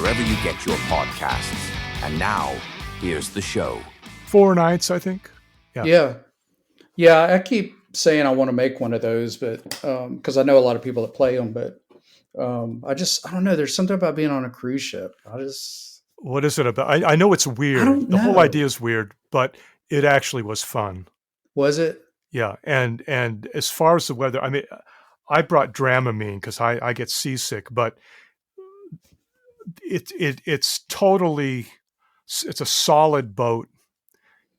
wherever you get your podcasts. And now, here's the show. 4 nights, I think. Yeah. I keep saying I want to make one of those, but because I know a lot of people that play them, but I don't know. There's something about being on a cruise ship. What is it about? I know it's I weird. don't The whole know. idea is weird, but it actually was fun. Was it? Yeah, and as far as the weather, I mean, I brought Dramamine because I get seasick, but it's totally, it's a solid boat,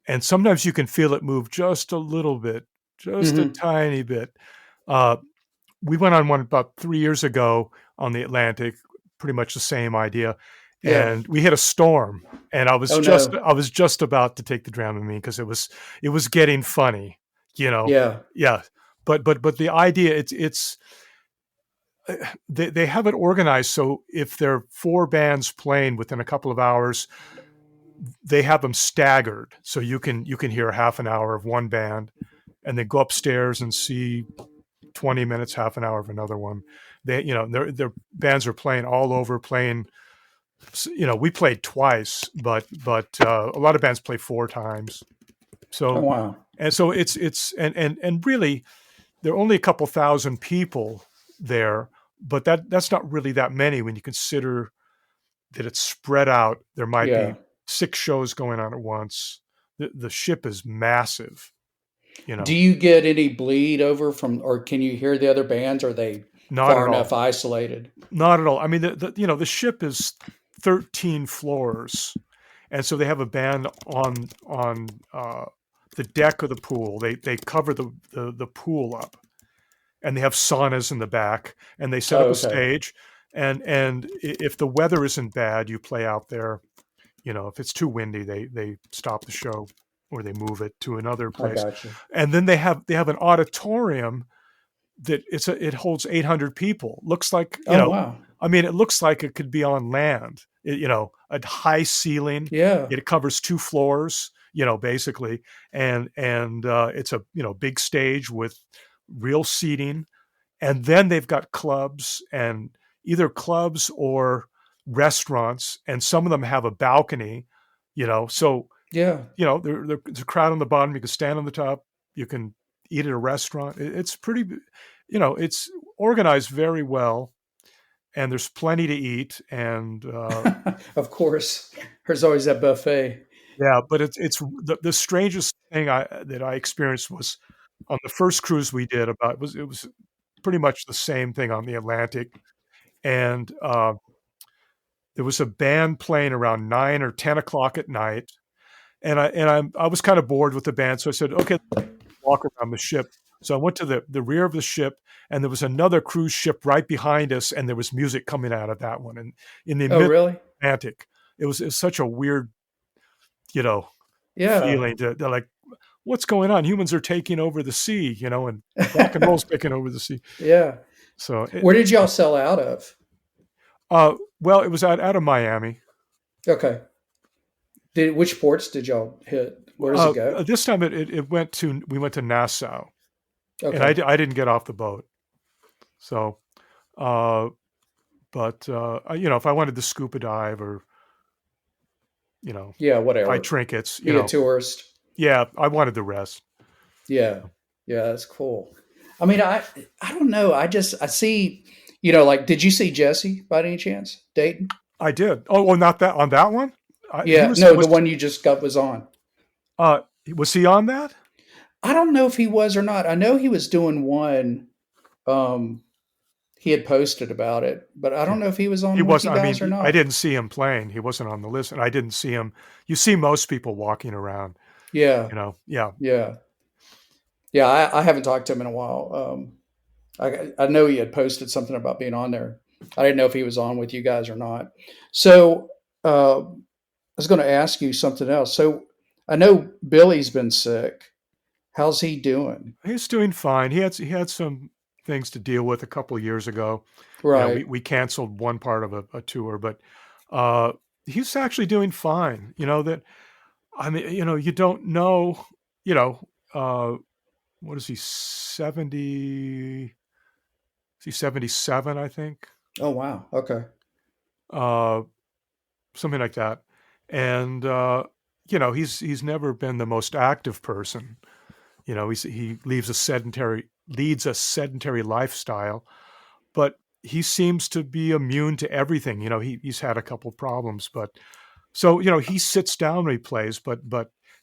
and sometimes you can feel it move just a little bit, just a Hmm. tiny bit. Uh, we went on one about 3 years ago on the Atlantic, pretty much the same idea, Yeah. and we hit a storm, and Oh no. I was just about to take the Dramamine because it was getting funny, you know. Yeah. Yeah, but the idea, it's they have it organized so if there are 4 bands playing within a couple of hours, they have them staggered so you can hear half an hour of one band and then go upstairs and see 20 minutes, half an hour of another one. They, you know, their bands are playing all over, playing. You know, we played twice, but a lot of bands play 4 times. Oh So wow. so it's and really there are only a couple thousand people there, but that's not really that many when you consider that it's spread out. There might be Yeah. 6 shows going on at once. The ship is massive, you Do know. you get any bleed over from, or can you hear the other bands? Are they Not far at enough all. isolated? Not at all. I mean, you know, the ship is 13 floors, and so they have a band on the deck of the pool. They cover the pool up, and they have saunas in the back, and they set Oh, up a okay. stage. And if the weather isn't bad, you play out there. You know, if it's too windy, they stop the show or they move it to another I place. got you. And then they have an auditorium that it holds 800 people. Looks like, you Oh know, wow. I mean, it looks like it could be on land. You know, a high ceiling. Yeah. It covers 2 floors. You know, basically, and it's a, you know, big stage with real seating, and then they've got clubs, and either clubs or restaurants, and some of them have a balcony. You know, so Yeah. you know, there's a crowd on the bottom. You can stand on the top. You can eat at a restaurant. It's pretty, you know, it's organized very well, and there's plenty to eat. And Of course. There's always that buffet. yeah, but it's the strangest thing that I experienced was on the first cruise we did. About it was pretty much the same thing on the Atlantic, and there was a band playing around 9 or 10 o'clock at night, and I was kind of bored with the band, so I said, okay, walk around the ship. So I went to the rear of the ship, and there was another cruise ship right behind us, and there was music coming out of that one. And in the Oh mid really? Atlantic, it was such a weird, you know, Yeah. feeling to they're like, what's going on? Humans are taking over the sea, you know, and rock and roll's taking over the sea. Yeah. So Where did y'all sell out of? well, it was out of Miami. Okay. Which ports did y'all hit? Where does it go? This time it went to we went to Nassau, and Okay. I didn't get off the boat. So, uh, but you know, if I wanted to scuba dive or, you know, Yeah, buy whatever. trinkets, you Be a know, tourist. yeah, I wanted the rest. Yeah. Yeah, that's cool. I mean, I don't know. I see, like did you see Jesse by any chance? Dayton? I did. Oh, well, not that on that one. He Yeah. No, the one you just got was on. uh was he on that? I don't know if he was or not. I know he was doing one. Um, he had posted about it, but I don't Yeah. know if he was He on with you wasn't. I guys or mean, I not. didn't see him playing. He wasn't on the list, and I didn't see him. You see most people walking around, Yeah, you know. Yeah. yeah, yeah. I haven't talked to him in a while. I know he had posted something about being on there. I didn't know if he was on with you guys or not. So I was going to ask you something else. So I know Billy's been sick. How's he doing? He's doing fine. He had some things to deal with a couple of years ago. You know, Right. we canceled one part of a tour, but uh, he's actually doing fine. You know that. I mean, you know, you don't know. You know, what is he 70? Is he 77? I think. Oh wow. Okay. Uh, something like that. And he's never been the most active person. He leads a sedentary lifestyle, but he seems to be immune to everything. He's had a couple problems, but so he sits down when he plays,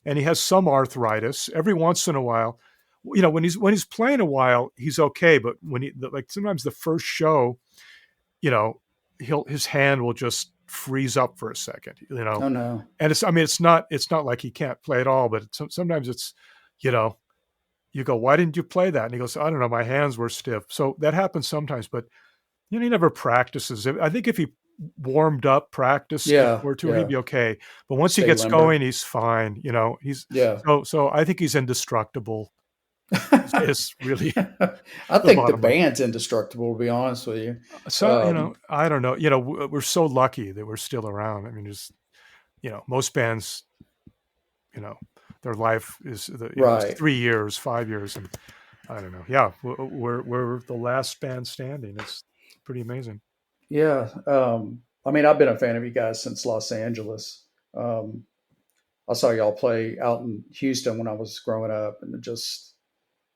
and he has some arthritis every once in a while. When he's playing a while, he's okay, but like sometimes the first show, you know, his hand will just freeze up for a second, Oh no. and it's not like he can't play at all, but sometimes it's, you know, you go, why didn't you play that? And he goes, I don't know, my hands were stiff. So that happens sometimes, but he never practices. I think if he warmed up, practiced Yeah, before tour, he'd yeah. be okay. But once he Stay gets limber. going, he's fine. He's Yeah. so I think he's indestructible. It's really I the think the bottom line. band's indestructible, to be honest with you. So I don't know. We're so lucky that we're still around. I mean, just most bands, their life is is Right. 3 years, 5 years, and I don't know. Yeah, we're the last band standing. It's pretty amazing. Yeah. I mean, I've been a fan of you guys since Los Angeles. Um, I saw y'all play out in Houston when I was growing up, and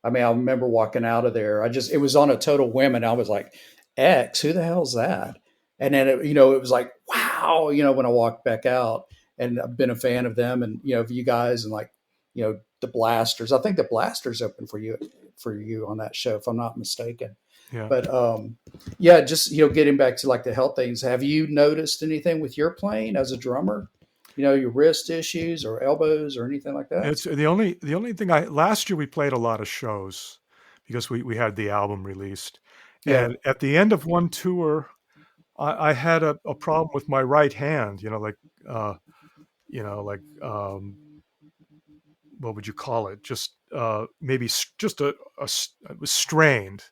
I mean, I remember walking out of there. It was on a total whim, and I was like, X, who the hell's that? And then, it was like, wow, when I walked back out, and I've been a fan of them and, of you guys and like, the Blasters. I think the Blasters opened for you on that show, if I'm not mistaken. Yeah. But yeah, just, getting back to like the health things, have you noticed anything with your playing as a drummer? Your wrist issues or elbows or anything like that? It's the only thing last year we played a lot of shows because we had the album released. Yeah. And at the end of one tour, I had a problem with my right hand, like what would you call it? Just maybe just it was strained,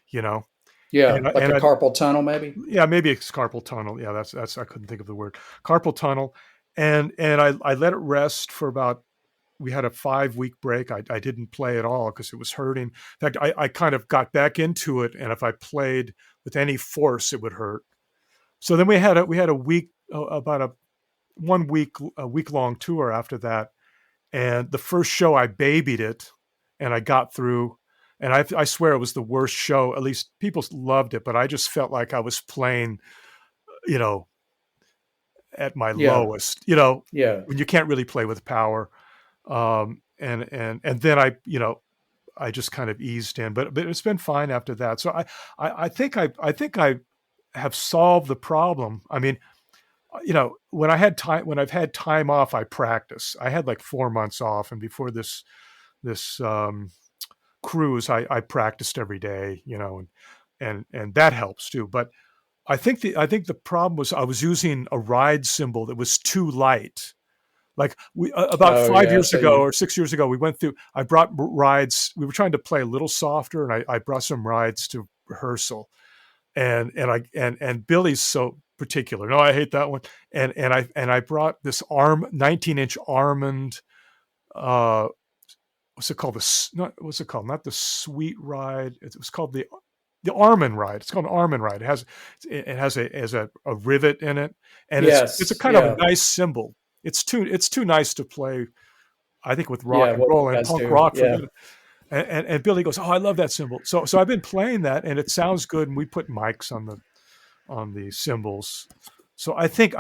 you know. Yeah. And I, Like and a I carpal tunnel, maybe? yeah, maybe it's carpal tunnel. Yeah, that's I couldn't think of the word. Carpal tunnel. And I let it rest for about, we had a 5 week break. I didn't play at all because it was hurting. In fact, I kind of got back into it, and if I played with any force, it would hurt. So then we had a week, about a week long tour after that, and the first show I babied it, and I got through. And I swear it was the worst show. At least people loved it, but I just felt like I was playing, you know, at my Yeah. lowest. Yeah. When you can't really play with power. And then I just kind of eased in, but it's been fine after that. So I think I have solved the problem. I mean, when I've had time off, I practice. I had like 4 months off, and before this cruise, I practiced every day, and that helps too. But I think the problem was I was using a ride cymbal that was too light. Like about Oh, five yeah. years So ago you, or 6 years ago, we went through. I brought rides. We were trying to play a little softer, and I brought some rides to rehearsal. And Billy's so particular. No, I hate that one. And I brought this 19-inch Armand. Uh, what's it called? What's it called? Not the Sweet Ride. It was called the Armand Ride. It's called an Armand Ride. It has a rivet in it, and it's a yes. kind of a Yeah. nice cymbal. It's too nice to play, I think, with rock Yeah. and What you roll and guys punk do. rock. Yeah. Forget it. And Billy goes, "Oh, I love that cymbal." So I've been playing that, and it sounds good. And we put mics on the cymbals. So I think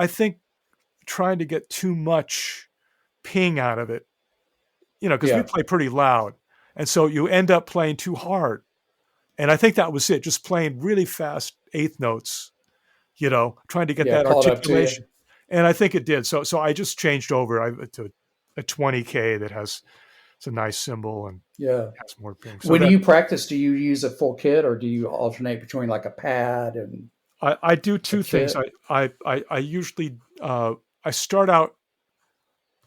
trying to get too much ping out of it, because we Yeah. play pretty loud, and so you end up playing too hard. And I think that was it, just playing really fast eighth notes, trying to get Yeah. that Caught up to you. articulation. And I think it did. So I just changed over to a 20K that has it's a nice cymbal and Yeah. has more ping. So When that you practice, do you use a full kit or do you alternate between like a pad and I do a two things. kit? I usually I start out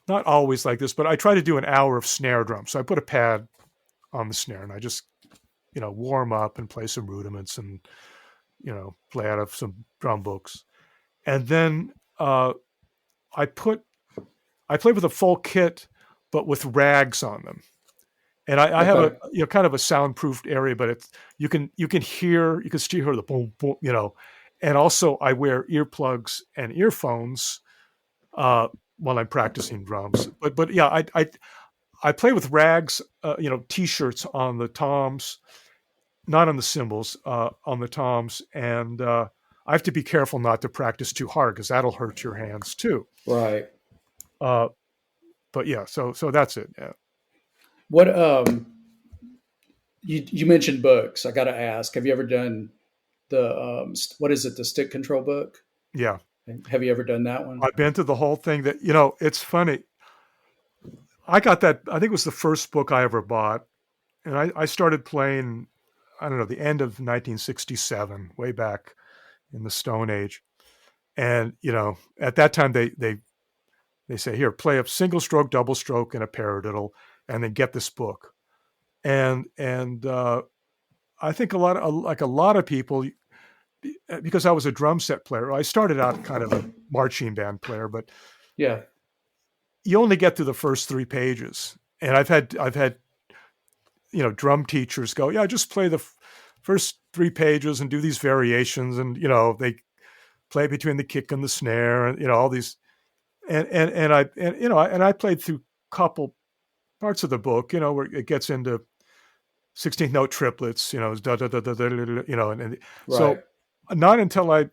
not always like this, but I try to do an hour of snare drum. So I put a pad on the snare and I just warm up and play some rudiments and play out of some drum books. And then I put I play with a full kit, but with rags on them. And I have a Okay. kind of a soundproofed area, but it's you can still hear the boom boom, and also I wear earplugs and earphones while I'm practicing drums. But yeah, I play with rags, T-shirts on the toms, not on the cymbals, on the toms, and I have to be careful not to practice too hard because that'll hurt your hands too. Right. Uh, but yeah, so that's it. Yeah. What you mentioned books. I got to ask, have you ever done the what is it, the stick control book? Yeah. Have you ever done that one? I've been through the whole thing. That it's funny. I got that. I think it was the first book I ever bought, and I started playing. I don't know, the end of 1967, way back in the Stone Age, and at that time they say, here, play a single stroke, double stroke, and a paradiddle, and then get this book. And I think a lot of people, because I was a drum set player, I started out kind of a marching band player, but Yeah. you only get through the first 3 pages. And I've had drum teachers go, yeah, just play the first 3 pages and do these variations, and they play between the kick and the snare, and all these, and I played through a couple parts of the book, where it gets into 16th note triplets, da da da da da, and Right. so not until I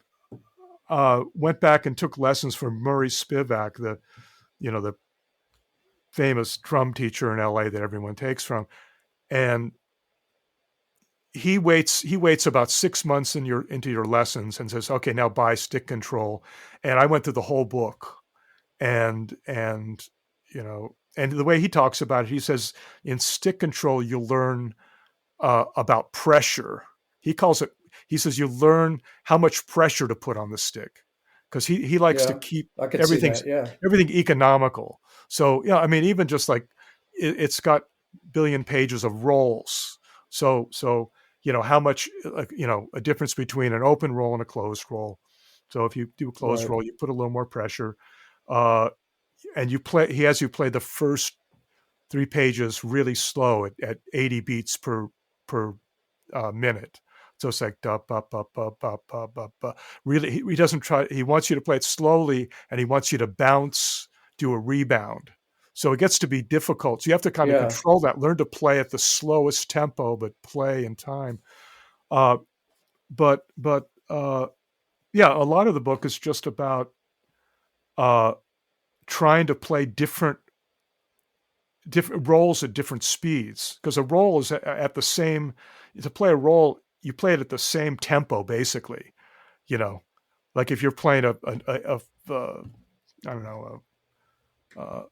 went back and took lessons from Murray Spivak, the famous drum teacher in LA that everyone takes from, and he waits about 6 months into your lessons and says, okay, now buy stick control. And I went through the whole book, and the way he talks about it, he says in stick control you'll learn about pressure. He says you learn how much pressure to put on the stick, because he likes to keep everything economical. So I mean, even just like it's got billion pages of rolls. So how much, a difference between an open roll and a closed roll. So if you do a closed roll, you put a little more pressure, and he has you play the first 3 pages really slow at 80 beats per minute. So it's like da, ba, ba, ba, ba, ba, ba, ba. Really, he doesn't try. He wants you to play it slowly, and he wants you to bounce, do a rebound. So it gets to be difficult. So you have to kind of control that, learn to play at the slowest tempo, but play in time. But yeah, a lot of the book is just about trying to play different rolls at different speeds, because a roll is at the same. To play a roll, you play it at the same tempo, basically. Like if you're playing a I don't know, a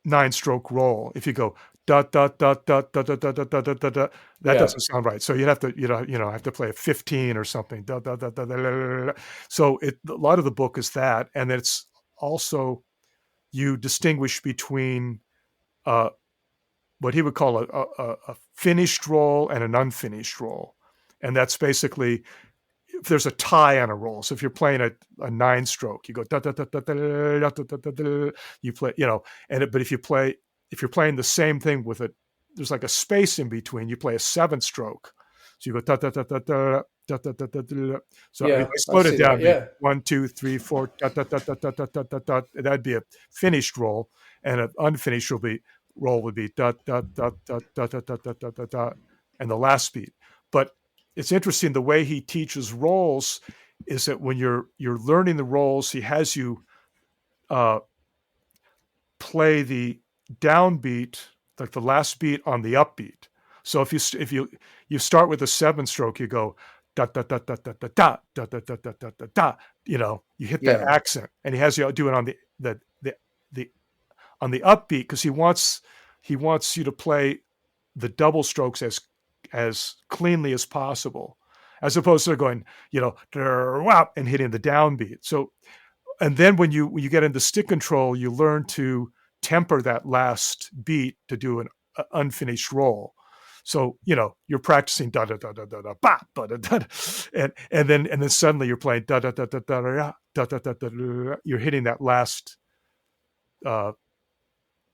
9-stroke roll, if you go da da da da da da da da da da da, that doesn't sound right. So you'd have to have to play a 15 or something. Da, da, da, da, da, da, da. So a lot of the book is that, and it's also, you distinguish between what he would call a finished roll and an unfinished roll, and that's basically if there's a tie on a roll. So if you're playing a 9-stroke, you go da da da da da da da da da. You play, but if you're playing the same thing with there's like a space in between. You play a 7-stroke, so you go da da da da da da da da da. So if I slowed it down, 1, 2, 3, 4 da da da da da da da da da. That'd be a finished roll, and an unfinished roll would be da da da da da da da da da da, and the last beat. But it's interesting, the way he teaches rolls is that when you're learning the rolls, he has you play the downbeat, like the last beat, on the upbeat. So if you start with a 7-stroke, you go da da da da da da da da da da da da da da. You hit that accent, and he has you do it on the on the upbeat, because he wants you to play the double strokes as cleanly as possible, as opposed to going, and hitting the downbeat. So, and then when you get into stick control, you learn to temper that last beat to do an unfinished roll. So, you're practicing da da da da da da ba da da da, and then suddenly you're playing da da da da da da da da da da. You're hitting that last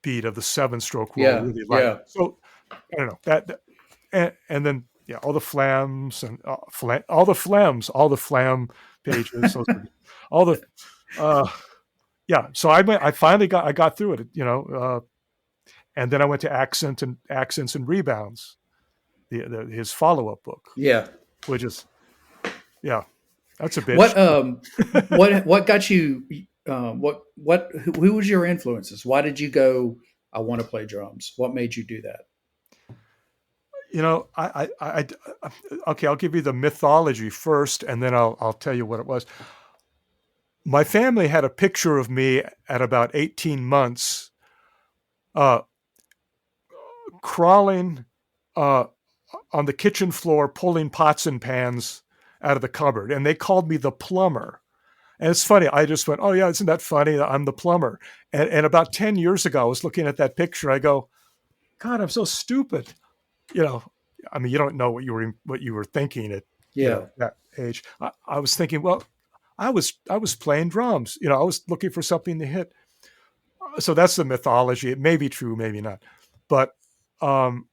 beat of the 7-stroke roll really light. Yeah. So I don't know that. And then all the flams and all the flam pages, all the yeah. So I finally got through it, and then I went to Accents and Rebounds, his follow up book, Yeah. which is, yeah, that's a bitch. What what got you? Who was your influences? Why did you go? I want to play drums. What made you do that? Okay, I'll give you the mythology first, and then I'll tell you what it was. My family had a picture of me at about 18 months, uh, crawling uh, on the kitchen floor, pulling pots and pans out of the cupboard, and they called me the plumber. And it's funny. I just went, "Oh yeah, isn't that funny? I'm the plumber." And about 10 years ago, I was looking at that picture. I go, "God, I'm so stupid." You know, I mean, you don't know what you were thinking at Yeah. that age. I was thinking, well, I was playing drums. I was looking for something to hit. So that's the mythology. It may be true, maybe not. But um,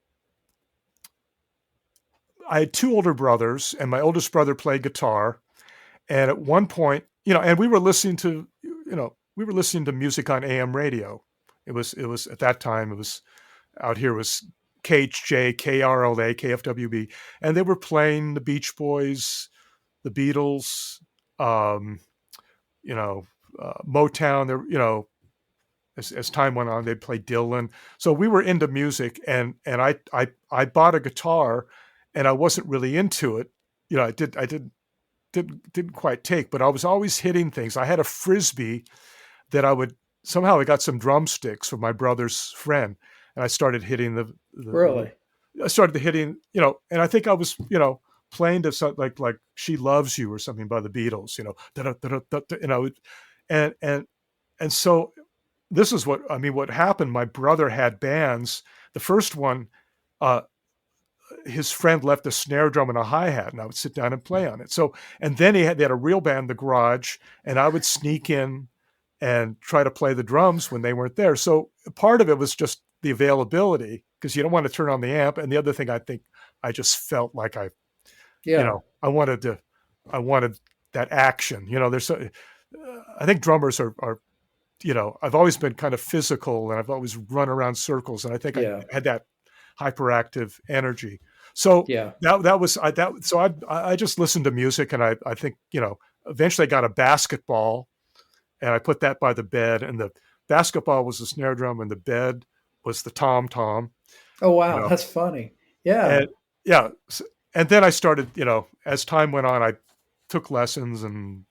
I had two older brothers, and my oldest brother played guitar. And at one point, and we were listening to music on AM radio. It was at that time. It was out here was KHJ, KRLA, KFWB, and they were playing the Beach Boys, the Beatles, um, Motown. There, as time went on, they'd play Dylan. So we were into music, and I bought a guitar, and I wasn't really into it. I didn't quite take, but I was always hitting things. I had a frisbee that I got some drumsticks from my brother's friend, and I started hitting Really? I started hitting, and I think I was, playing to something like "She Loves You" or something by the Beatles, and so this is what happened. My brother had bands. The first one, uh, his friend left a snare drum and a hi-hat, and I would sit down and play on it. So, and then they had a real band in the garage, and I would sneak in and try to play the drums when they weren't there. So part of it was just the availability, because you don't want to turn on the amp. And the other thing, I think I just felt like Yeah. I wanted that action. I think drummers are I've always been kind of physical, and I've always run around circles, and I think I Yeah. had that hyperactive energy. So Yeah. I just listened to music, and I think, eventually I got a basketball, and I put that by the bed, and the basketball was the snare drum, and the bed was the tom tom. Oh You wow, know, that's funny. Yeah. and yeah, and then I started. As time went on, I took lessons, and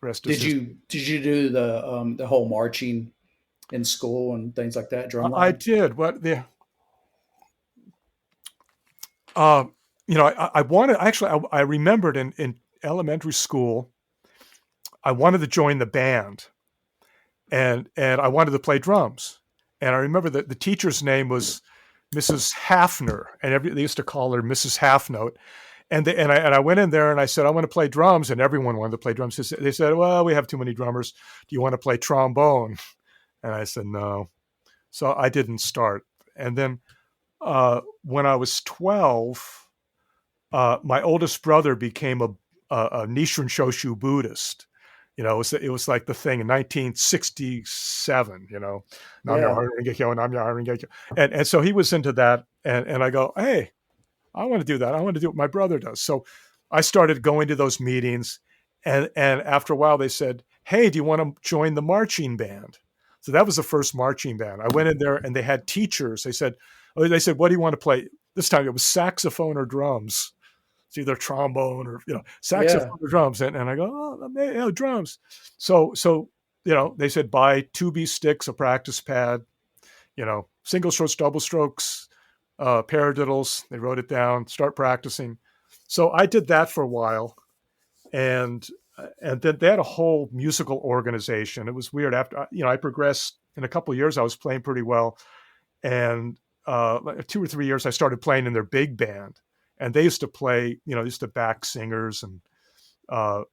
rest is history. Did you do the whole marching in school and things like that, I drumline? did what the uh, I wanted actually. I remembered in elementary school, I wanted to join the band, and I wanted to play drums. And I remember that the teacher's name was Mrs. Hafner, and they used to call her Mrs. Halfnote. And I went in there and I said, I want to play drums, and everyone wanted to play drums. They said, well, we have too many drummers. Do you want to play trombone? And I said, no. So I didn't start. And then when I was 12, my oldest brother became a Nichiren Shoshu Buddhist. It was like the thing in 1967. Yeah. Nam-myoho Renge-kyo, Nam-myoho Renge-kyo. And so he was into that, and I go, hey, I want to do that. I want to do what my brother does. So I started going to those meetings, and after a while they said, hey, do you want to join the marching band? So that was the first marching band. I went in there, and they had teachers. They said, what do you want to play? This time it was saxophone or drums. It's either trombone or Yeah. saxophone or drums. And I go, drums. So they said, buy 2B sticks, a practice pad, single strokes, double strokes, paradiddles. They wrote it down, start practicing. So I did that for a while, and then they had a whole musical organization. It was weird. After I progressed in a couple of years, I was playing pretty well, and like 2 or 3 years, I started playing in their big band, and they used to play, used to back singers, and so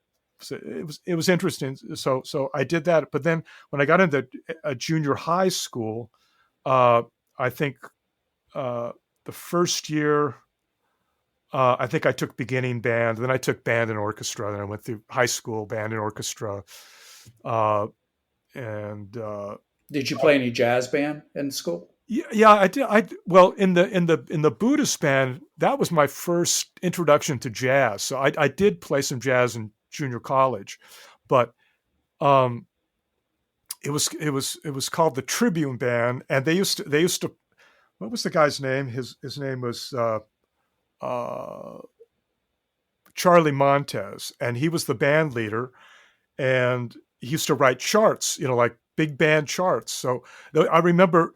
it was interesting. So I did that, but then when I got into a junior high school, I think the first year, I think I took beginning band, then I took band and orchestra, then I went through high school band and orchestra. Uh, and Did you play any jazz band in school? yeah, I did. Well, in the Buddhist band, that was my first introduction to jazz. So I did play some jazz in junior college, but um, it was called the Tribune Band, and they used to. What was the guy's name? His name was uh, Charlie Montez, and he was the band leader, and he used to write charts, like big band charts. So I remember,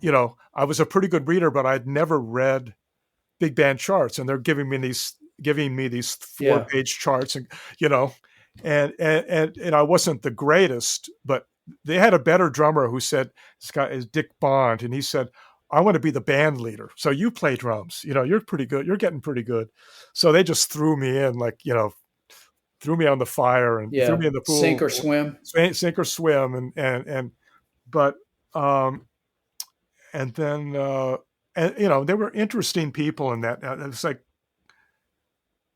I was a pretty good reader, but I'd never read big band charts, and they're giving me these Yeah, 4-page charts, and you know, and I wasn't the greatest, but they had a better drummer who said, this guy is Dick Bond, and he said, I want to be the band leader. So you play drums, you're pretty good. You're getting pretty good. So they just threw me in, like, threw me on the fire and threw yeah. me in the Sink pool, or swim. sink or swim, but and then there were interesting people in that. It's like,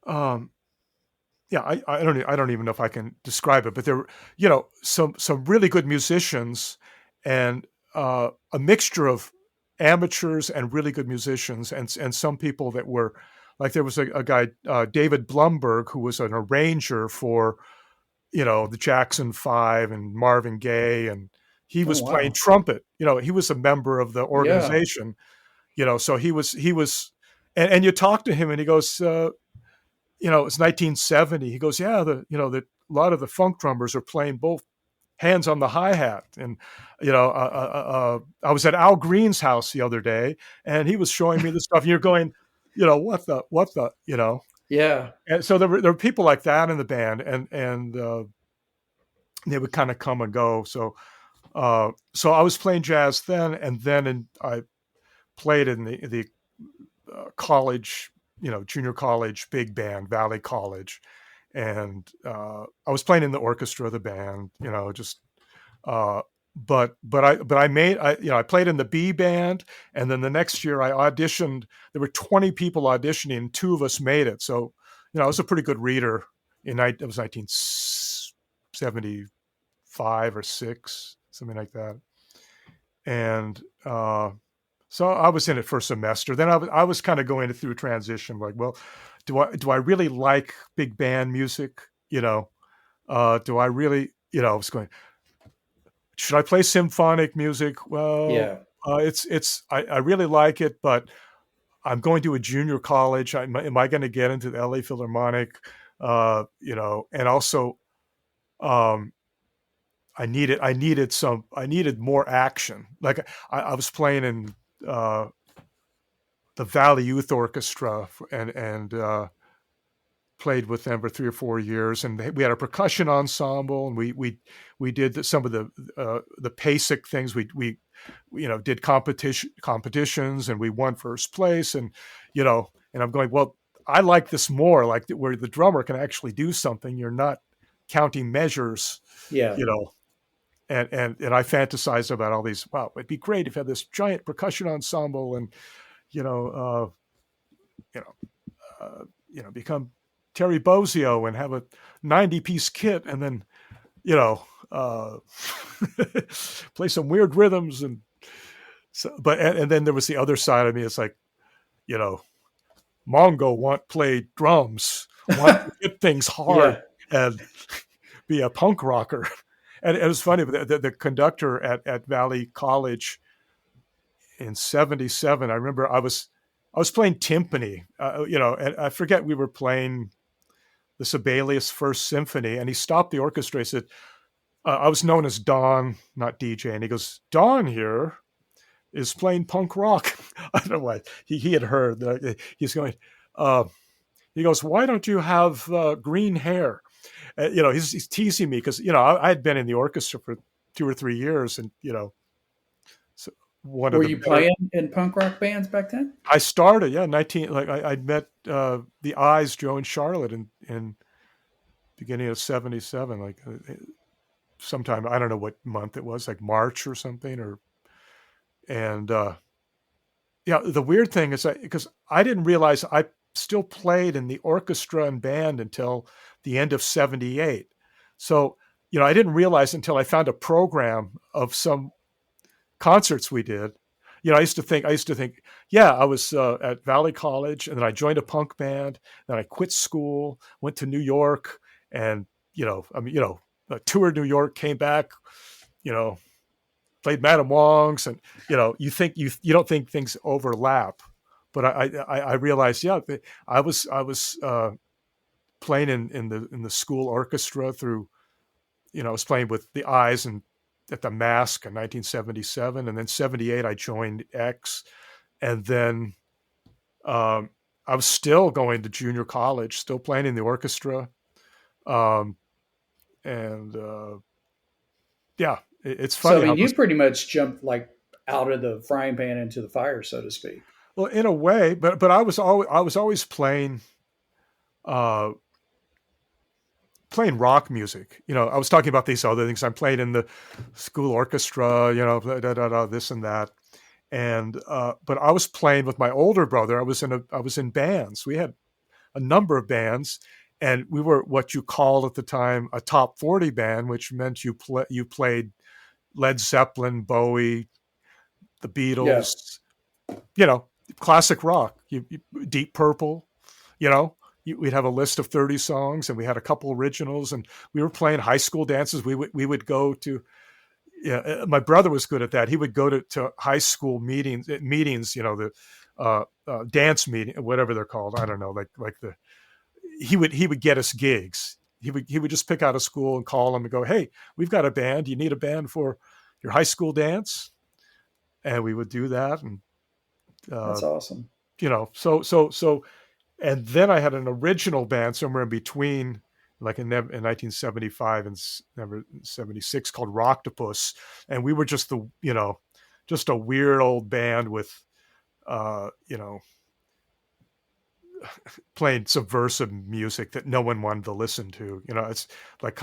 um, yeah, I don't even know if I can describe it, but there were, some really good musicians, and a mixture of amateurs and really good musicians, and some people that were like, there was a guy, David Blumberg, who was an arranger for the Jackson Five and Marvin Gaye, and he Oh was playing wow. trumpet. He was a member of the Yeah, organization. So he was, and you talk to him, and he goes, it's 1970. He goes, yeah, a lot of the funk drummers are playing both hands on the hi hat, and I was at Al Green's house the other day, and he was showing me the stuff. And you're going, what the. yeah, And so there were people like that in the band, and they would kind of come and go. So I was playing jazz then, and then I played in the college, junior college big band, Valley College, and I was playing in the orchestra of the band, just. Uh, but I played in the B band, and then the next year I auditioned. There were 20 people auditioning, and 2 of us made it. So I was a pretty good reader. It was 1975 or 6, something like that. And so I was in it for a semester. Then I was kind of going through a transition, like, well, do I really like big band music? Do I really, I was going, should I play symphonic music? Well, yeah, I really like it, but I'm going to a junior college. Am I going to get into the LA Philharmonic? And also, um, I needed more action. Like, I was playing in uh, the Valley Youth Orchestra, and played with them for 3 or 4 years, and we had a percussion ensemble, and we did some of the basic things. We did competitions, and we won first place, and I'm going, well, I like this more, like, where the drummer can actually do something. You're not counting measures, yeah, you know. And I fantasize about all these. Wow, it'd be great if you had this giant percussion ensemble, and you know, you know, become Terry Bozzio and have a 90-piece kit, and then you know, uh, play some weird rhythms, and so. And then there was the other side of me. It's like, you know, Mongo play drums, want to hit things hard, yeah. and be a punk rocker. And it was funny, but the conductor at Valley College in '77, I remember I was playing timpani, and I forget, we were playing the Sibelius First Symphony, and he stopped the orchestra. He said, I was known as Don, not DJ, and he goes, Don here is playing punk rock. I don't know why. He had heard that. He's going, uh, he goes, why don't you have green hair? He's teasing me because, I had been in the orchestra for 2 or 3 years, and, so one of Were the you better. playing in punk rock bands back then? I started, yeah, 19, like I'd met the Eyes, Joe and Charlotte, in beginning of '77, like sometime, I don't know what month it was, like March or something, and yeah, the weird thing is that, because I didn't realize I still played in the orchestra and band until the end of '78. So, I didn't realize until I found a program of some concerts we did. I used to think, yeah, I was at Valley College, and then I joined a punk band. Then I quit school, went to New York, and toured New York, came back, played Madame Wong's, and you don't think things overlap, but I realized, yeah, I was playing in the school orchestra through, I was playing with the Eyes and at the Mask in 1977, and then 78 I joined X, and then I was still going to junior college, still playing in the orchestra, um, and yeah, it's So I funny mean, how you those. pretty much jumped like out of the frying pan into the fire, so to speak. Well, in a way, but I was always uh, playing rock music. I was talking about these other things. I'm playing in the school orchestra, this and that. And but I was playing with my older brother. I was in bands. We had a number of bands, and we were what you called at the time a top 40 band, which meant you played Led Zeppelin, Bowie, the Yeah, Beatles, you know, classic rock, Deep Purple, you know. We'd have a list of 30 songs, and we had a couple originals, and we were playing high school dances. We would go to. Yeah, my brother was good at that. He would go to high school meetings, the dance meeting, whatever they're called. I don't know, like the he would get us gigs. He would just pick out a school and call them and go, "Hey, we've got a band. You need a band for your high school dance?" And we would do that, and uh, that's awesome. so and then I had an original band somewhere in between, like in 1975 and 76, called Rocktopus, and we were just a weird old band with, uh, you know, playing subversive music that no one wanted to listen to. It's like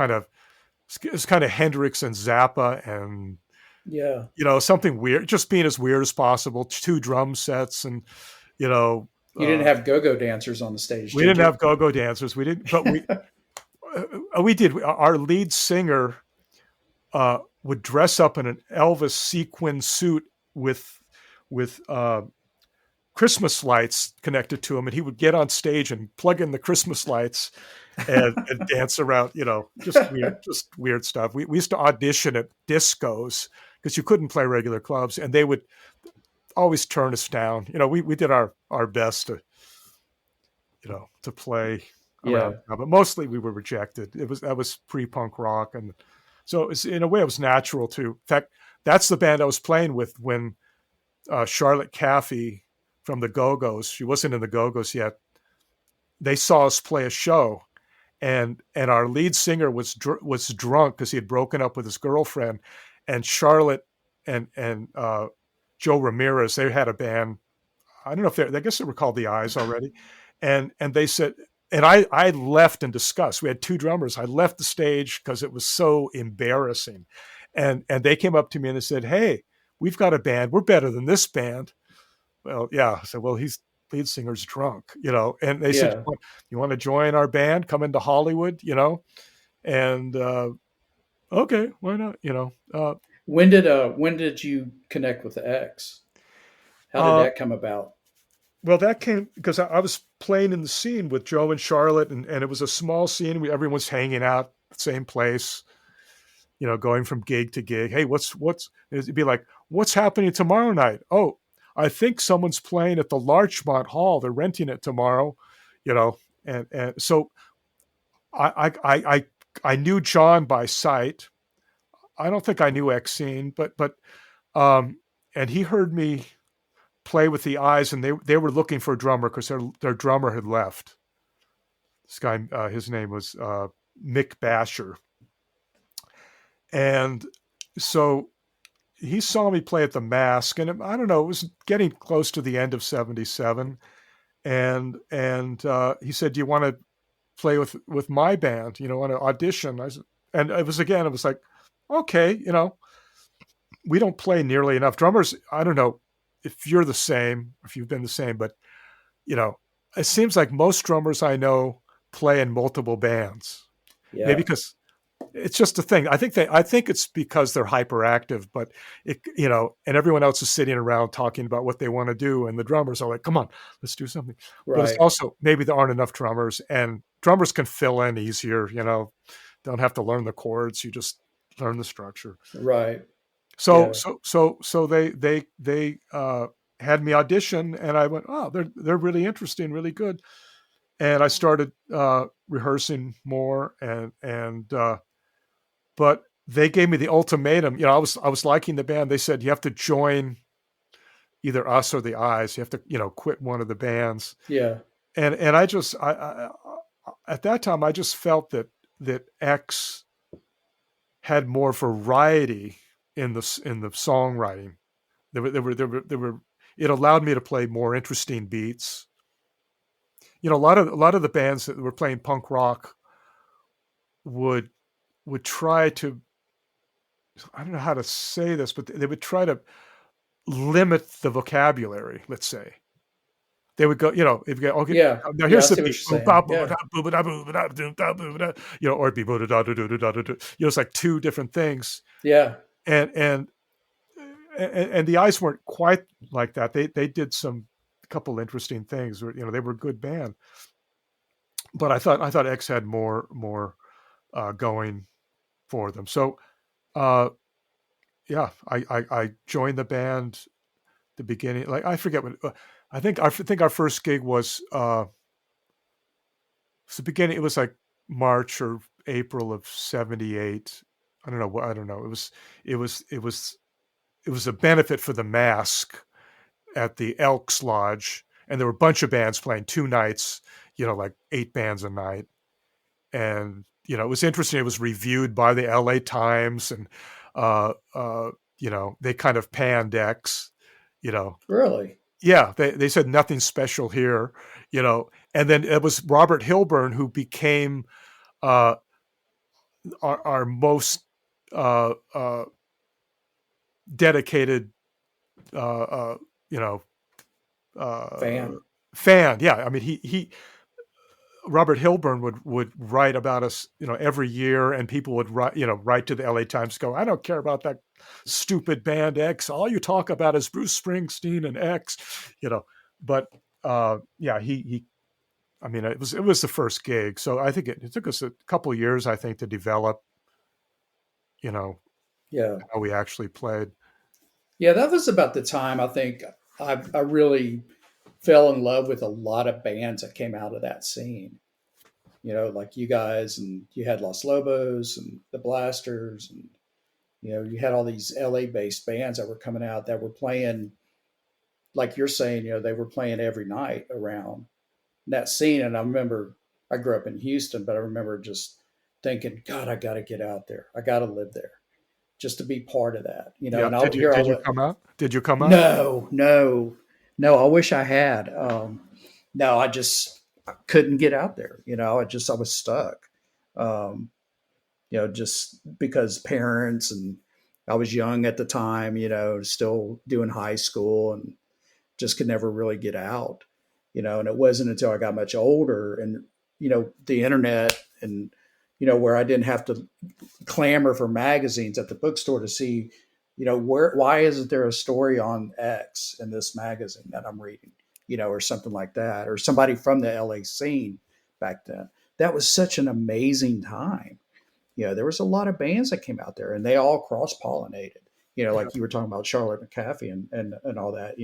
it's kind of Hendrix and Zappa and Yeah, something weird, just being as weird as possible. Two drum sets, and you know. you didn't have go-go dancers on the stage, We did didn't you? have go-go dancers. We didn't, but we did. Our lead singer would dress up in an Elvis sequin suit with Christmas lights connected to him, and he would get on stage and plug in the Christmas lights and dance around. Just weird stuff. We used to audition at discos because you couldn't play regular clubs, and they would always turn us down. We did our best to play around, Yeah, but mostly we were rejected. That was pre-punk rock, and so in a way it was natural to. In fact, that's the band I was playing with when Charlotte Caffey from the Go-Go's. She wasn't in the Go-Go's yet. They saw us play a show, and our lead singer was drunk because he had broken up with his girlfriend, and Charlotte and Joe Ramirez, they had a band. I don't know if I guess they were called the Eyes already, and they said, and I left in disgust. We had two drummers. I left the stage because it was so embarrassing, and they came up to me and they said, "Hey, we've got a band. We're better than this band." Well, yeah. I said, "Well, he's lead singer's drunk, And they said, yeah. "You want to join our band? Come into Hollywood, And okay, why not? When did you connect with the X? How did Uh, that come about? Well, that came because I was playing in the scene with Joe and Charlotte, and it was a small scene. Everyone was hanging out the same place, going from gig to gig. Hey, what's it'd be like, what's happening tomorrow night? Oh, I think someone's playing at the Larchmont Hall. They're renting it tomorrow, you know, and so I knew John by sight. I don't think I knew Exene, but and he heard me play with the Eyes, and they were looking for a drummer because their drummer had left. This guy, his name was Mick Basher, and so he saw me play at the Mask, and I don't know, it was getting close to the end of '77, and he said, "Do you want to play with my band? Want to audition?" I said, and it was like, okay, we don't play nearly enough drummers. I don't know if you're the same, if you've been the same, but you know, it seems like most drummers I know play in multiple bands. Maybe Yeah, because it's just a thing. I think it's because they're hyperactive, but and everyone else is sitting around talking about what they want to do, and the drummers are like, "Come on, let's do something." But it's Right. also maybe there aren't enough drummers, and drummers can fill in easier. Don't have to learn the chords; you just learn the structure. Right. So Yeah. so they had me audition, and I went, "Oh, they're really interesting, really good." And I started rehearsing more, and but they gave me the ultimatum. I was liking the band. They said you have to join either us or the Eyes. You have to quit one of the bands. Yeah. And I at that time I just felt that X had more variety in the songwriting. There were it allowed me to play more interesting beats. A lot of the bands that were playing punk rock would try to, I don't know how to say this, but they would try to limit the vocabulary, let's say. They would go, if you go, okay, Yeah. now Yeah. I here's the see what you're beat. Boom, saying. ba, boom, Yeah. ba, boom, ba, boom, ba, doom, da, boom, da, or it'd be boom, da, da, da, da, da, da, da. It's like two different things. Yeah. And and the Eyes weren't quite like that. They did some couple interesting things. They were a good band, but I thought X had more going for them. So yeah, I joined the band the beginning. Like I forget what I think our first gig was the beginning. It was like March or April of '78. I don't know. I don't know. It was it was it was a benefit for the Mask at the Elks Lodge, and there were a bunch of bands playing 2 nights. Like 8 bands a night, and it was interesting. It was reviewed by the L.A. Times, and uh, uh, they kind of panned X. You know, Really. yeah, they said nothing special here. And then it was Robert Hilburn who became uh, our most uh, dedicated, uh, uh, you know, uh, Fan. fan. Yeah, I mean, he Robert Hilburn would write about us, every year, and people would write to the L.A. Times, go, I don't care about that stupid band X. All you talk about is Bruce Springsteen and X, you know. But yeah, he. I mean, it was the first gig, so I think it took us a couple of years, I think, to develop, you know, Yeah. how we actually played. Yeah. That was about the time I think I really fell in love with a lot of bands that came out of that scene. Like you guys, and you had Los Lobos and the Blasters, and you had all these LA based bands that were coming out that were playing, like you're saying, they were playing every night around that scene. And I remember I grew up in Houston, but I remember just thinking, God, I got to get out there. I got to live there just to be part of that. Yeah. And Did you here I did you was. come out? Did you come out? No, no, no. I wish I had. No, I just couldn't get out there. I was stuck. Um, just because parents, and I was young at the time, still doing high school, and just could never really get out, and it wasn't until I got much older, and, the internet, and, where I didn't have to clamor for magazines at the bookstore to see, why isn't there a story on X in this magazine that I'm reading, or something like that, or somebody from the LA scene back then. That was such an amazing time. There was a lot of bands that came out there, and they all cross pollinated. Yeah. Like you were talking about Charlotte McAfee and all that.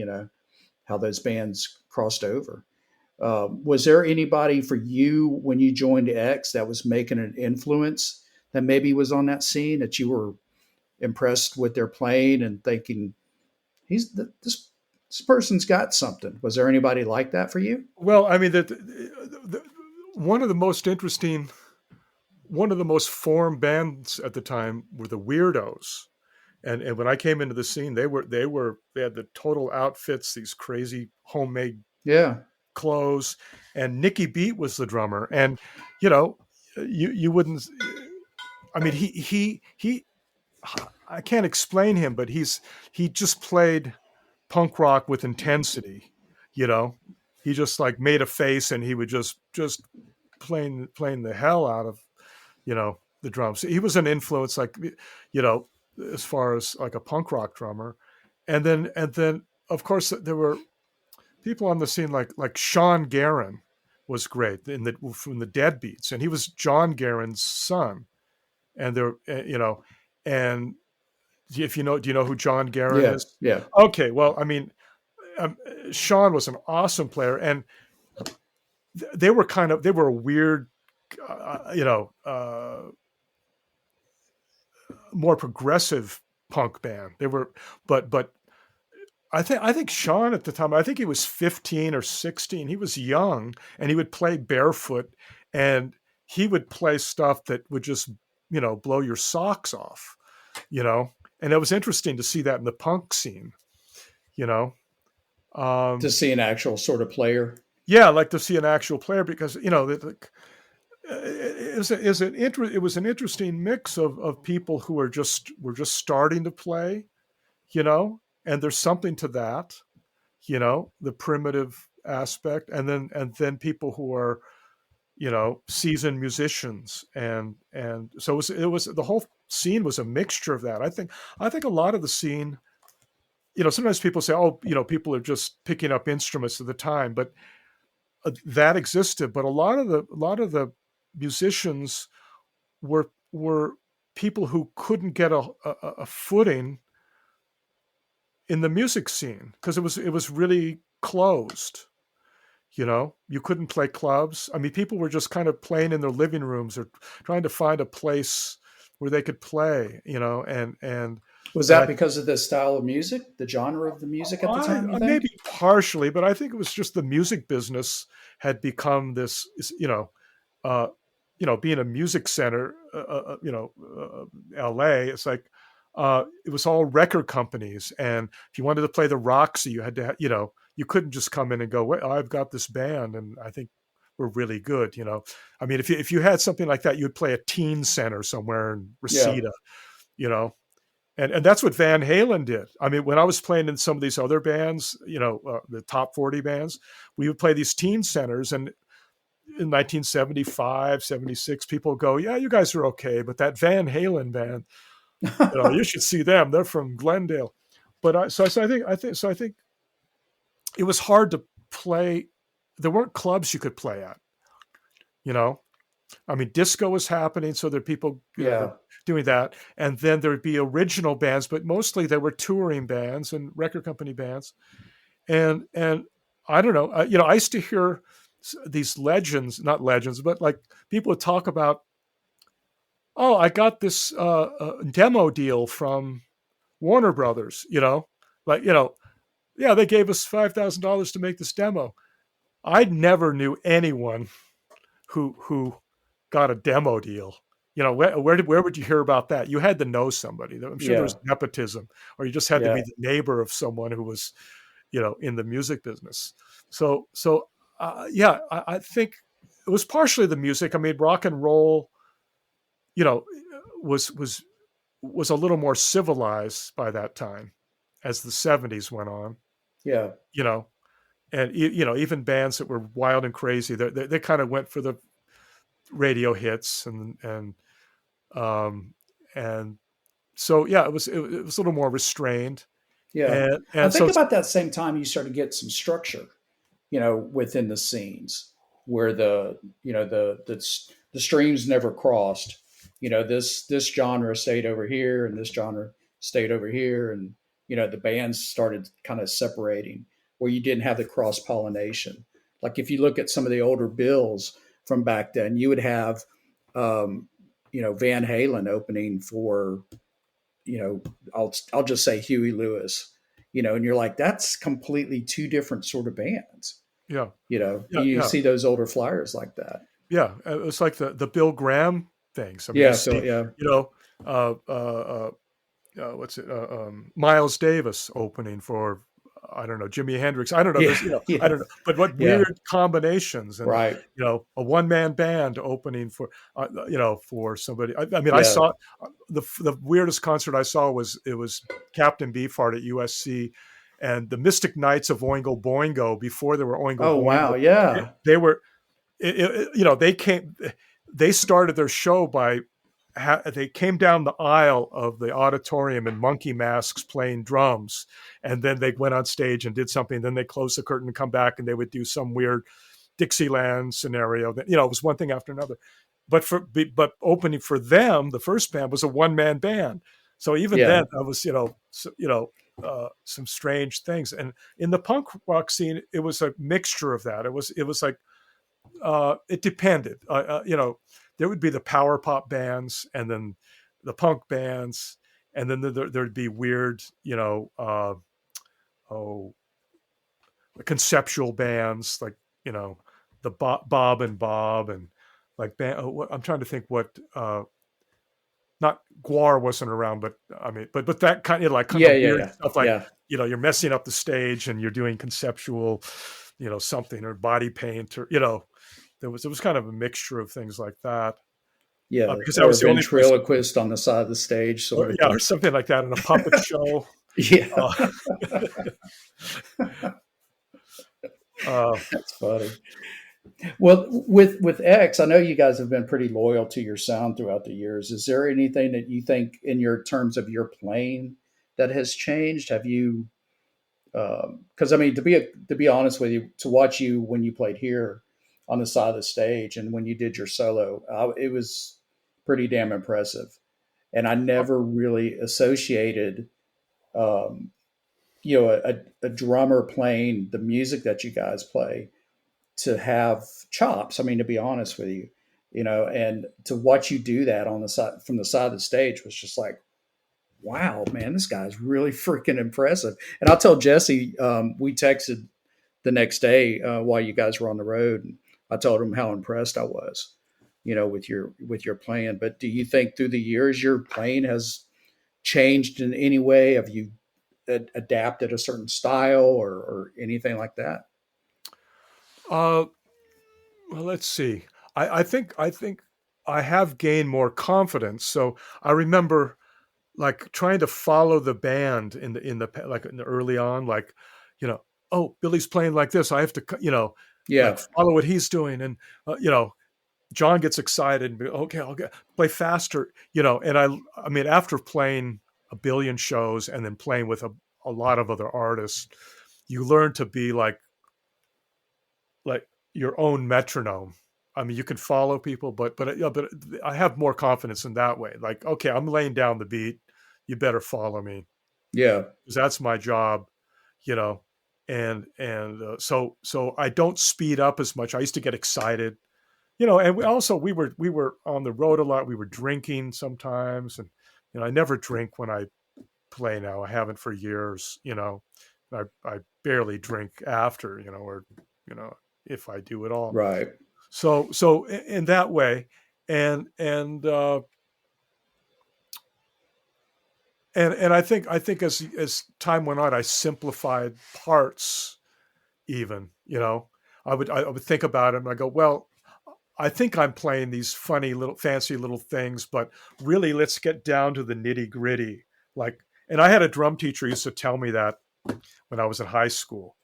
How those bands crossed over. Was there anybody for you when you joined X that was making an influence that maybe was on that scene that you were impressed with their playing and thinking this person's got something? Was there anybody like that for you? Well, I mean, one of the most interesting, one of the most formed bands at the time were the Weirdos. And when I came into the scene, they had the total outfits, these crazy homemade Yeah. clothes, and Nicky Beat was the drummer. And you know, you wouldn't. I mean, he. I can't explain him, but he just played punk rock with intensity. You know, he just like made a face, and he would just playing the hell out of. You know. the drums. He was an influence, like, you know, as far as like a punk rock drummer, and then of course there were people on the scene like Sean Guerin was great in the from the Deadbeats, and he was John Guerin's son, and there, you know, and if you know, do you know who John Guerin Yeah, is? yeah. Okay, well, I mean, um, Sean was an awesome player, and they were a weird, you know, more progressive punk band. They were, but I think Sean at the time, I think he was 15 or 16. He was young, and he would play barefoot, and he would play stuff that would just, you know, blow your socks off, you know. And it was interesting to see that in the punk scene, you know. To Um, see an actual sort of player. yeah, I like to see an actual player because, you know, it was an interesting mix of people who were just starting to play, you know, and there's something to that, you know, the primitive aspect, and then people who are, you know, seasoned musicians, and so it was the whole scene was a mixture of that. I think a lot of the scene, you know, sometimes people say, oh, you know, people are just picking up instruments at the time, but that existed. But a lot of the musicians were people who couldn't get a footing in the music scene because it was really closed. You know, you couldn't play clubs. I mean, people were just kind of playing in their living rooms or trying to find a place where they could play. You know, Was and that because of the style of music, the genre of the music at the time, you think? maybe partially, but I think it was just the music business had become this. Uh, being a music center, L.A. It's like it was all record companies, and if you wanted to play the Roxy, you had to, you couldn't just come in and go, "Well, I've got this band, and I think we're really good." I mean, if you had something like that, you'd play a teen center somewhere in Yeah. Reseda, you know. And that's what Van Halen did. I mean, when I was playing in some of these other bands, the top 40 bands, we would play these teen centers, and in 1975, 76, people go, yeah, you guys are okay, but that Van Halen band, you should see them. They're from Glendale. But I think it was hard to play. There weren't clubs you could play at. You know, I mean, disco was happening, so there are people Yeah. doing that, and then there would be original bands, but mostly there were touring bands and record company bands, and I don't know, I used to hear these legends, not legends, but like people would talk about, oh, I got this demo deal from Warner Brothers, like yeah, they gave us $5,000 to make this demo. I never knew anyone who got a demo deal. Where would you hear about that? You had to know somebody. I'm sure there was Yeah. nepotism, or you just had to be Yeah. the neighbor of someone who was, in the music business. So I think it was partially the music. I mean, rock and roll, you know, was a little more civilized by that time, as the '70s went on. Yeah. You know, and even bands that were wild and crazy, they kind of went for the radio hits, um and so yeah, it was a little more restrained, Yeah. and I and think so about that same time you start to get some structure, within the scenes where the streams never crossed. This genre stayed over here and this genre stayed over here, and the bands started kind of separating where you didn't have the cross pollination. Like if you look at some of the older bills from back then, you would have um, Van Halen opening for you know, I'll just say Huey Lewis, and you're like, that's completely two different sort of bands. yeah, yeah, You yeah, see those older flyers like that. yeah. It's like the Bill Graham things. I mean, you Yeah, see, Phil. Yeah, uh, uh, uh, what's it? Miles Davis opening for, I don't know, Jimi Hendrix. I don't know yeah, this. I yeah, don't know, but what yeah. weird combinations, and Right. a one man band opening for, for somebody. I mean, I Yeah. saw the weirdest concert I saw was Captain Beefheart at USC, and the Mystic Knights of Oingo Boingo, before there were Oingo Oh Boingo. wow. Yeah. They were, they started their show by they came down the aisle of the auditorium in monkey masks playing drums, and then they went on stage and did something. Then they closed the curtain and come back, and they would do some weird Dixieland scenario. That, it was one thing after another. But opening for them, the first band was a one-man band. So even Yeah. then, I was some strange things. And in the punk rock scene, it was a mixture of that. It was like it depended. There would be the power pop bands, and then the punk bands, and then there'd be weird, the conceptual bands like the Bob and Bob, and like I'm trying to think what. Not Guar wasn't around, but I mean, but that kind of weird stuff, like Yeah. you're messing up the stage and you're doing conceptual, something, or body paint, or there was kind of a mixture of things like that. Yeah. Because that Or was the only place, ventriloquist on the side of the stage, sort of or thing. something like that in a puppet show. Yeah. That's funny. Well, with X, I know you guys have been pretty loyal to your sound throughout the years. Is there anything that you think, in your terms of your playing, that has changed? Have you? Because I mean, to be honest with you, to watch you when you played here on the side of the stage and when you did your solo, it was pretty damn impressive. And I never really associated, um, a drummer playing the music that you guys play to have chops. I mean, to be honest with you, and to watch you do that on the side, from the side of the stage, was just like, wow, man, this guy's really freaking impressive. And I'll tell Jesse, we texted the next day while you guys were on the road, and I told him how impressed I was, with your playing. But do you think through the years your playing has changed in any way? Have you adapted a certain style or anything like that? Uh, well, let's see. I think I have gained more confidence. So I remember like trying to follow the band in the early on, like, you know, oh, Billy's playing like this. I have to, like Yeah, follow what he's doing. And, John gets excited and okay, I'll play faster, and I mean, after playing a billion shows and then playing with a lot of other artists, you learn to be like your own metronome. I mean, you can follow people, but I have more confidence in that way. Like, okay, I'm laying down the beat. You better follow me yeah, because that's my job, you know. And so I don't speed up as much. I used to get excited, and we were on the road a lot. We were drinking sometimes, and I never drink when I play now. I haven't for years, I barely drink after, or if I do at all. right. So in that way, and and I think as time went on, I simplified parts. Even, I would think about it and I go, well, I think I'm playing these funny little fancy little things, but really, let's get down to the nitty gritty. Like, and I had a drum teacher who used to tell me that when I was in high school.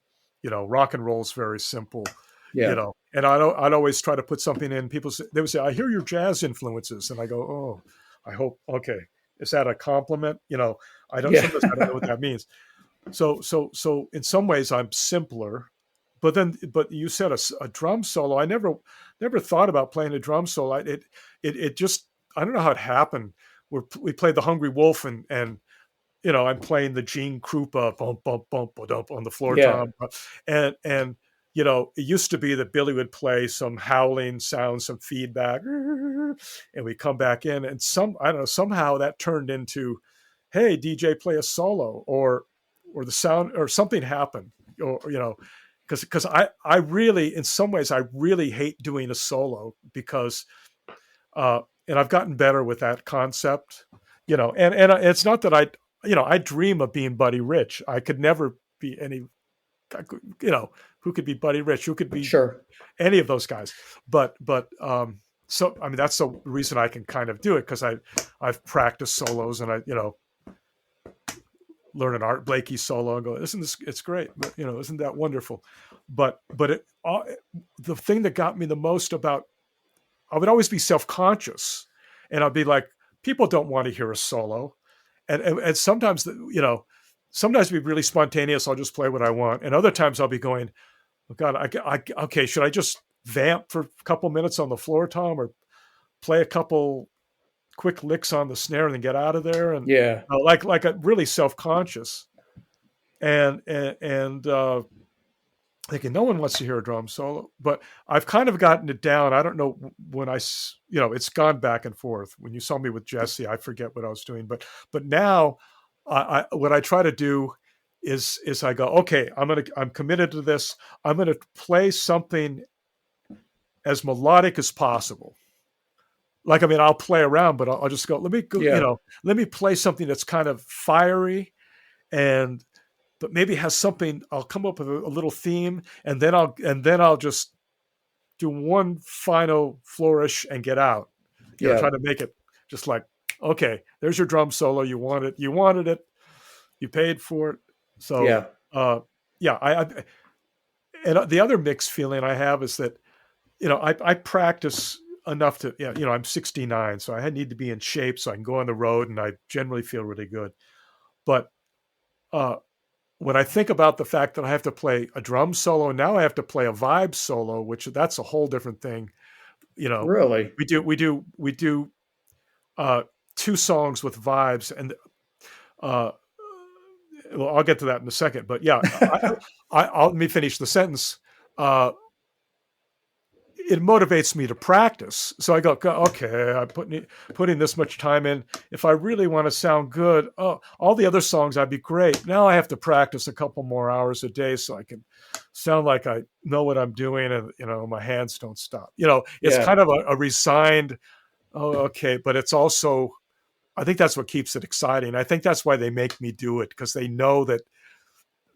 Rock and roll is very simple. Yeah, And I'd always try to put something in. They would say, "I hear your jazz influences," and I go, "Oh, I hope okay. Is that a compliment?" I don't. yeah, Sometimes I don't know what that means. So in some ways, I'm simpler. But you said a drum solo. I never thought about playing a drum solo. It just, I don't know how it happened. We played the Hungry Wolf, and I'm playing the Gene Krupa bump bump bump bump on the floor yeah, tom, and it used to be that Billy would play some howling sound, some feedback, and we come back in, and I don't know, somehow that turned into, hey, DJ, play a solo, or the sound, or something happened, or because I really, in some ways, I really hate doing a solo because and I've gotten better with that concept, and it's not that I dream of being Buddy Rich. I could never be any, who could be Buddy Rich? Who could be sure. any of those guys? But so I mean, that's the reason I can kind of do it, because I've practiced solos, and I learn an Art Blakey solo and go, isn't this? It's great, isn't that wonderful? But the thing that got me the most about, I would always be self conscious, and I'd be like, people don't want to hear a solo, and sometimes sometimes be really spontaneous. I'll just play what I want, and other times I'll be going, oh God, okay, should I just vamp for a couple minutes on the floor tom, or play a couple quick licks on the snare and then get out of there? And Yeah. like a really self-conscious, and thinking no one wants to hear a drum solo. But I've kind of gotten it down. I don't know when it's gone back and forth. When you saw me with Jesse, I forget what I was doing, but now what I try to do is I go, okay, I'm committed to this. I'm gonna play something as melodic as possible. Like, I mean, I'll play around, but I'll just go, let me go, Yeah. let me play something that's kind of fiery, and but maybe has something. I'll come up with a little theme, and then I'll just do one final flourish and get out. Yeah. Try to make it just like, okay, there's your drum solo. You wanted it. You paid for it. So, Yeah. Yeah. And the other mixed feeling I have is that I practice enough to I'm 69, so I need to be in shape so I can go on the road, and I generally feel really good. But when I think about the fact that I have to play a drum solo, and now I have to play a vibe solo, which that's a whole different thing. Really? We do two songs with vibes, and uh, well, I'll get to that in a second. But yeah, let me finish the sentence. It motivates me to practice. So I go, okay, I'm putting this much time in. If I really want to sound good, all the other songs, I'd be great. Now I have to practice a couple more hours a day so I can sound like I know what I'm doing, and my hands don't stop. It's Yeah. kind of a resigned, oh, okay, but it's also, I think that's what keeps it exciting. I think that's why they make me do it, because they know that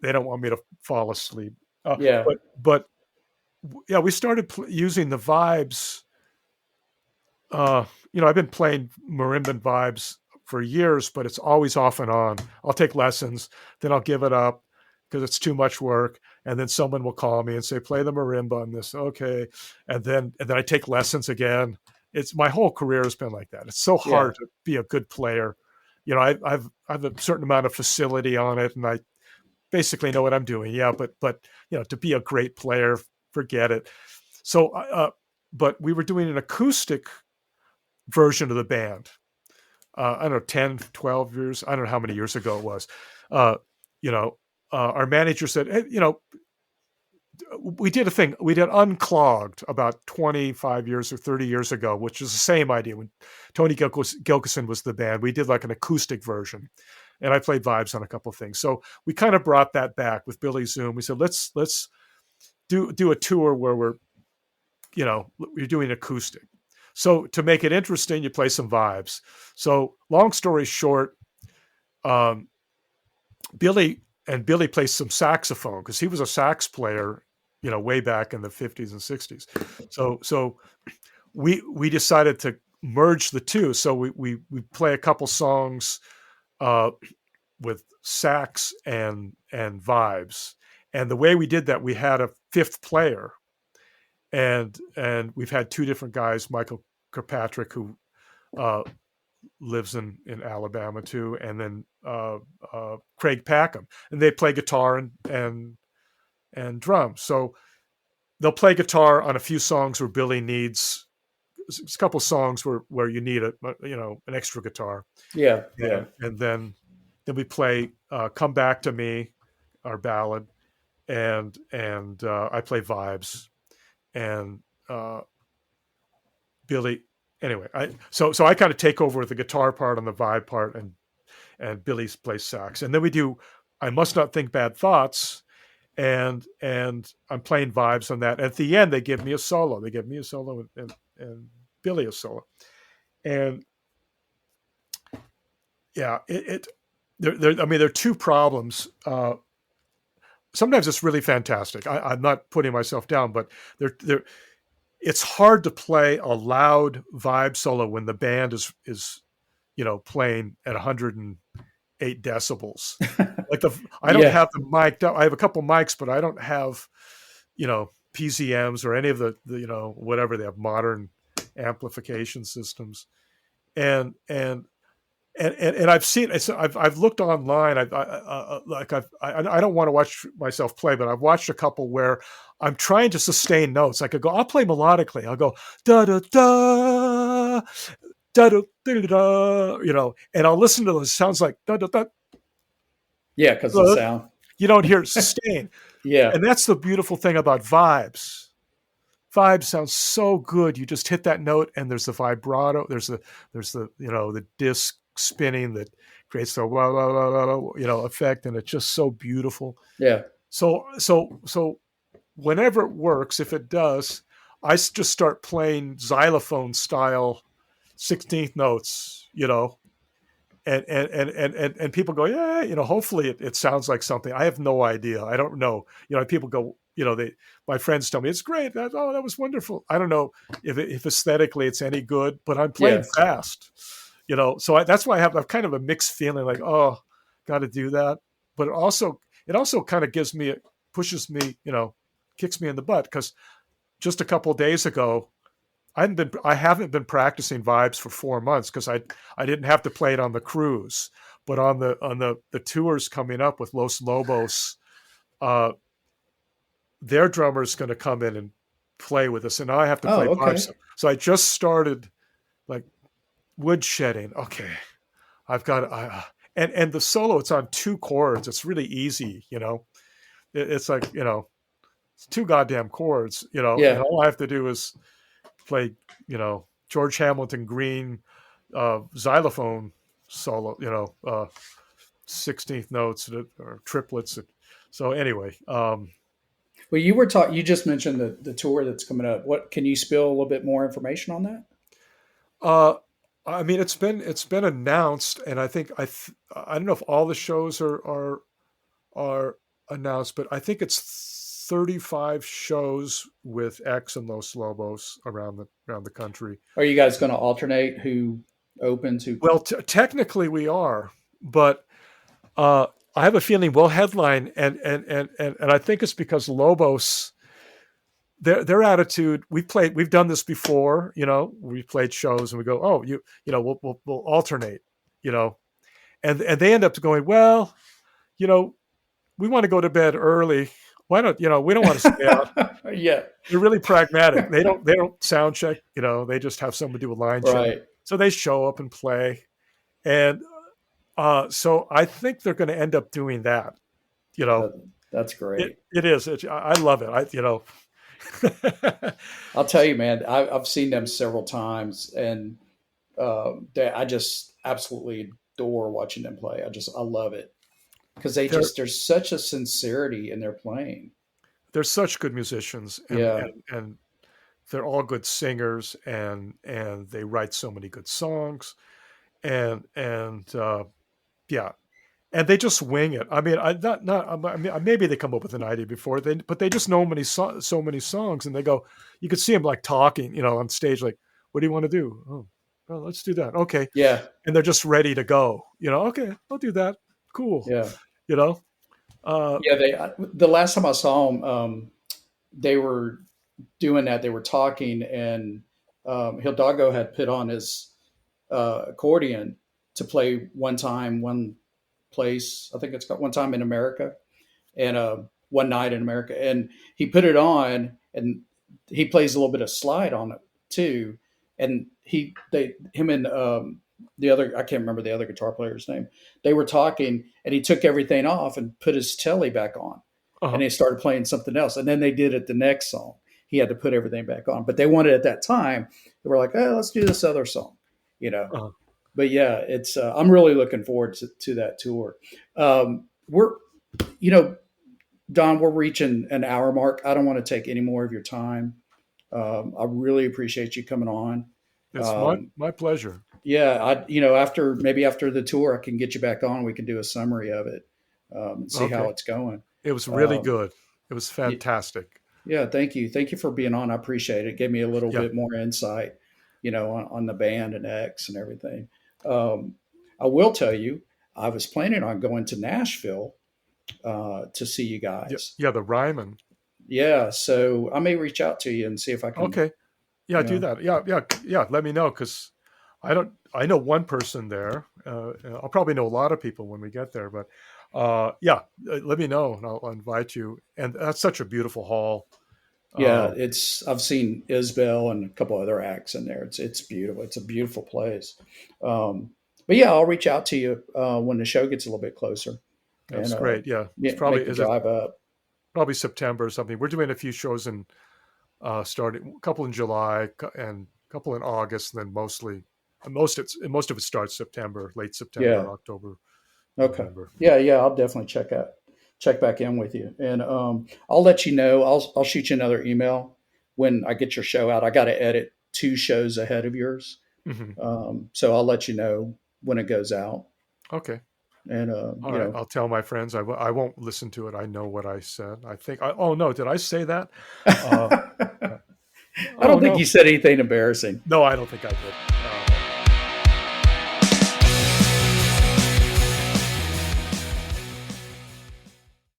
they don't want me to fall asleep. Yeah. But yeah, we started using the vibes. I've been playing marimba vibes for years, but it's always off and on. I'll take lessons, then I'll give it up because it's too much work, and then someone will call me and say, "Play the marimba on this." Okay, and then I take lessons again. It's my whole career has been like that. It's so hard to be a good player. I've a certain amount of facility on it, and I basically know what I'm doing. Yeah, but to be a great player, forget it. So, but we were doing an acoustic version of the band. I don't know, 10, 12 years. I don't know how many years ago it was. Our manager said, hey, we did a thing. We did Unclogged about 25 years or 30 years ago, which is the same idea. When Tony Gilkison was the band, we did like an acoustic version, and I played vibes on a couple of things. So we kind of brought that back with Billy Zoom. We said, let's do a tour where we're doing acoustic. So to make it interesting, you play some vibes. So long story short, Billy plays some saxophone because he was a sax player, way back in the 50s and 60s. So we decided to merge the two. So we play a couple songs with sax and vibes. And the way we did that, we had a fifth player. And we've had two different guys, Michael Kirkpatrick, who lives in Alabama too, and then Craig Packham, and they play guitar and drums. So they'll play guitar on a few songs where Billy needs a couple songs where you need an extra guitar. Yeah. And then we play "Come Back to Me," our ballad, and I play vibes. And Billy, anyway, so I kind of take over with the guitar part on the vibe part, and Billy plays sax, and then we do "I Must Not Think Bad Thoughts," and I'm playing vibes on that. At the end, they give me a solo. They give me a solo and Billy a solo, and yeah, there are two problems. Sometimes it's really fantastic. I'm not putting myself down, but it's hard to play a loud vibe solo when the band is playing at 108 decibels. Like I don't have them mic'd up. I have a couple mics, but I don't have PZMs or any of the whatever they have, modern amplification systems. And I've seen it's I've looked online. I don't want to watch myself play, but I've watched a couple where I'm trying to sustain notes. I could go, I'll play melodically. I'll go da da da da da da da, and I'll listen to those. It sounds like da da da. Yeah, because the sound. You don't hear sustain, Yeah, and that's the beautiful thing about vibes. Vibes sounds so good. You just hit that note, and there's the vibrato. There's the the disc spinning that creates the wah, wah, wah, wah, effect, and it's just so beautiful. yeah. So whenever it works, if it does, I just start playing xylophone style 16th notes, and people go, yeah, hopefully it sounds like something. I have no idea. I don't know. People go, my friends tell me it's great. That was wonderful. I don't know if aesthetically it's any good, but I'm playing Yeah. fast, So that's why I have kind of a mixed feeling, like, oh, got to do that. But it also kind of pushes me, kicks me in the butt, because just a couple of days ago, I haven't been practicing vibes for 4 months because I didn't have to play it on the cruise, but on the tours coming up with Los Lobos, uh, their drummer's going to come in and play with us, and now I have to Oh, play okay. vibes. So I just started like wood shedding. Okay, I've got and the solo. It's on 2 chords. It's really easy. It's like it's 2 goddamn chords. And Yeah. all I have to do is play, George Hamilton Green xylophone solo, 16th notes or triplets. So anyway, Well, you were talking. You just mentioned the tour that's coming up. What can you spill a little bit more information on that? uh, I mean, it's been announced, and I don't know if all the shows are announced, but I think it's 35 shows with X and Los Lobos around the country. Are you guys going to alternate who opens? Who? Well, technically we are, but uh, I have a feeling we'll headline, and I think it's because Lobos, their attitude. We've done this before. We've played shows and we go, oh, we'll alternate, you know, and they end up going, well, you know, we want to go to bed early. Why don't we don't want to stay out. Yeah. They're really pragmatic. They don't sound check. They just have someone do a line check. Right. So they show up and play, and so I think they're going to end up doing that. You know, That's it great. it is. I love it. I'll tell you, man. I've seen them several times, and I just absolutely adore watching them play. I love it because they're there's such a sincerity in their playing. they're such good musicians, and Yeah. and they're all good singers, and they write so many good songs, and yeah, and they just wing it. I mean, I mean, maybe they come up with an idea before but they just know so many songs, and they go. You could see them like talking, on stage, like, "What do you want to do? Oh, well, let's do that. Okay," Yeah. and they're just ready to go. Okay, I'll do that. Cool. Yeah. You know. Uh, Yeah. The last time I saw them, they were doing that. They were talking, and Hildago had put on his accordion to play one time, one place. I think it's got one time in America, and one night in America, and he put it on, and he plays a little bit of slide on it too. And him and the other, I can't remember the other guitar player's name. They were talking, and he took everything off and put his telly back on, and uh-huh, they started playing something else. And then they did it the next song. He had to put everything back on, but they wanted at that time. They were like, "Oh, let's do this other song," you know. uh-huh. But yeah, it's I'm really looking forward to that tour. We're you know Don, we're reaching an hour mark. I don't want to take any more of your time. I really appreciate you coming on. It's my Um, my pleasure. yeah, after the tour, I can get you back on. We can do a summary of it and see how Okay, it's going. it was really Um, good. It was fantastic. yeah, thank you for being on. I appreciate it. It gave me a little Yeah. bit more insight, on the band and X and everything. Um, I will tell you, I was planning on going to Nashville to see you Yeah, guys. yeah, the Ryman. Yeah, so I may reach out to you and see if I can, Okay, yeah, you do know, that. Yeah, yeah, yeah. Let me know, because I don't. I know one person there. I'll probably know a lot of people when we get there, but yeah, let me know and I'll invite you. And that's such a beautiful hall. Yeah, Um, I've seen Isbell and a couple other acts in there. It's beautiful. It's a beautiful place. But yeah, I'll reach out to you when the show gets a little bit closer, and that's great. Yeah, it's yeah, probably make the is it drive up. probably September or something. We're doing a few shows in starting a couple in July and a couple in August, and then most of it starts September, late Yeah. September, October, Okay. November. Yeah. I'll definitely check back in with you, and I'll let you know. I'll shoot you another email when I get your show out. I got to edit 2 shows ahead of yours, Hmm. so I'll let you know when it goes out. Okay. And All right. I'll tell my friends. I won't listen to it. I know what I said. I think. Oh no, did I say that? Uh, I oh don't think no, you said anything embarrassing. no, I don't think I did.